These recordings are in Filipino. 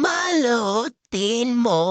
Balutin mo.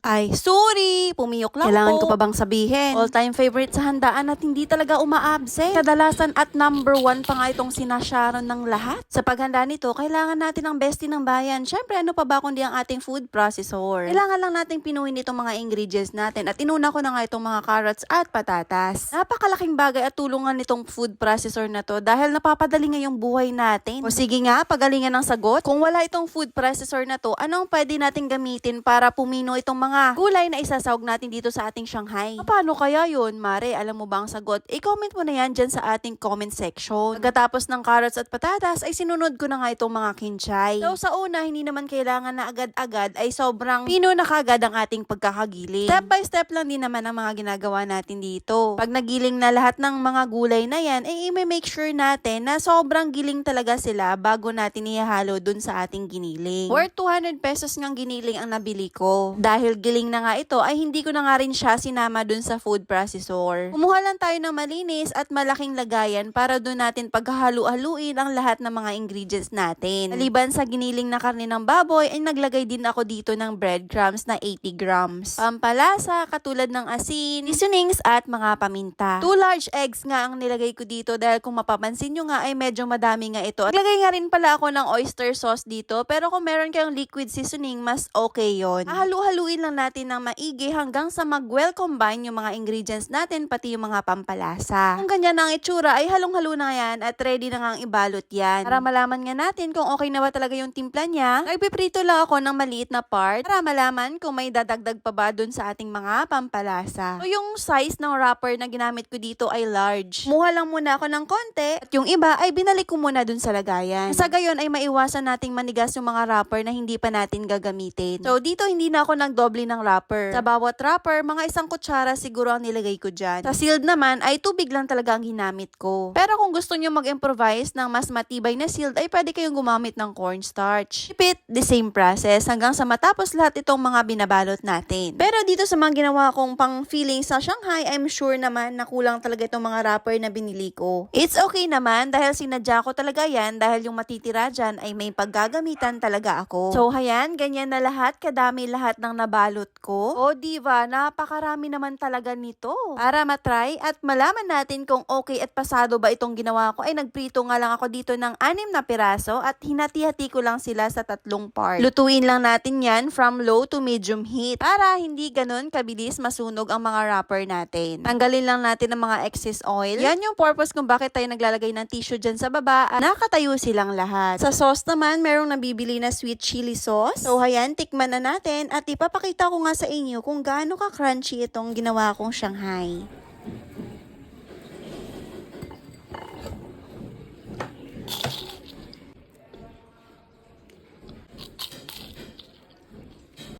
Ay, sorry! Pumiyok lang Kailangan po. ko pa bang sabihin? All-time favorite sa handaan at hindi talaga umaabsent. Kadalasan at number 1 pa nga itong sinasharon ng lahat. Sa paghanda nito, kailangan natin ang bestie ng bayan. Syempre, ano pa ba kundi ang ating food processor? Kailangan lang nating pinuhin itong mga ingredients natin at inuna ko na nga itong mga carrots at patatas. Napakalaking bagay at tulungan nitong food processor na to dahil napapadali nga yung buhay natin. O sige nga, pagalingan ng sagot. Kung wala itong food processor na to, anong pwede natin gamitin para pumino itong mga gulay na isasawag natin dito sa ating Shanghai? Paano kaya yun, Mare? Alam mo ba ang sagot? I-comment mo na yan dyan sa ating comment section. Pagkatapos ng carrots at patatas, ay sinunod ko na nga itong mga kinchay. So sa una, hindi naman kailangan na agad-agad ay sobrang pino na kagad ang ating pagkakagiling. Step by step lang din naman ang mga ginagawa natin dito. Pag nagiling na lahat ng mga gulay na yan, ay i-make sure natin na sobrang giling talaga sila bago natin ihalo dun sa ating giniling. Worth 200 pesos ngang giniling ang nabili ko. Dahil giling na nga ito, ay hindi ko na nga rin siya sinama dun sa food processor. Kumuha lang tayo ng malinis at malaking lagayan para dun natin paghahalu-haluin ang lahat ng mga ingredients natin. Maliban sa giniling na karne ng baboy, ay naglagay din ako dito ng breadcrumbs na 80 grams. Pampalasa, katulad ng asin, seasonings at mga paminta. 2 large eggs nga ang nilagay ko dito dahil kung mapapansin nyo nga ay medyo madami nga ito. At naglagay nga rin pala ako ng oyster sauce dito, pero kung meron kayong liquid seasoning, mas okay yon. Halu-haluin lang natin ng maigi hanggang sa mag-well combine yung mga ingredients natin, pati yung mga pampalasa. Kung ganyan ang itsura, ay halong-halo na yan at ready na nga ang ibalot yan. Para malaman nga natin kung okay na ba talaga yung timpla niya, nagpiprito lang ako ng maliit na part para malaman kung may dadagdag pa ba dun sa ating mga pampalasa. So yung size ng wrapper na ginamit ko dito ay large. Muha lang muna ako ng konti at yung iba ay binalik ko muna dun sa lagayan. Sa gayon ay maiwasan nating manigas yung mga wrapper na hindi pa natin gagamitin. So dito hindi na ako nagdoble ng wrapper. Sa bawat wrapper, mga 1 kutsara siguro ang nilagay ko dyan. Sa sealed naman ay tubig lang talaga ang ginamit ko. Pero kung gusto nyo mag-improvise ng mas matibay na sealed ay pwede kayong gumamit ng cornstarch. Repeat the same process hanggang sa matapos lahat itong mga binabalot natin. Pero dito sa mga ginawa kong pang filling sa Shanghai, I'm sure naman na kulang talaga itong mga wrapper na binili ko. It's okay naman dahil sinadya ko talaga yan dahil yung matitira dyan ay may paggagamitan talaga ako. So hayan, ganyan na lahat, kadami lahat ng nabalot ko. O diva, napakarami naman talaga nito. Para matry at malaman natin kung okay at pasado ba itong ginawa ko, ay nagprito nga lang ako dito ng 6 na piraso at hinati-hati ko lang sila sa 3 part. Lutuin lang natin yan from low to medium heat para hindi ganun kabilis masunog ang mga wrapper natin. Tanggalin lang natin ang mga excess oil. Yan yung purpose kung bakit tayo naglalagay ng tissue dyan sa baba at nakatayo silang lahat. Sa sauce naman, merong nabibili na sweet chili sauce. So hayan, tikman na natin at ipapakita ko nga sa inyo kung gaano ka crunchy itong ginawa kong Shanghai.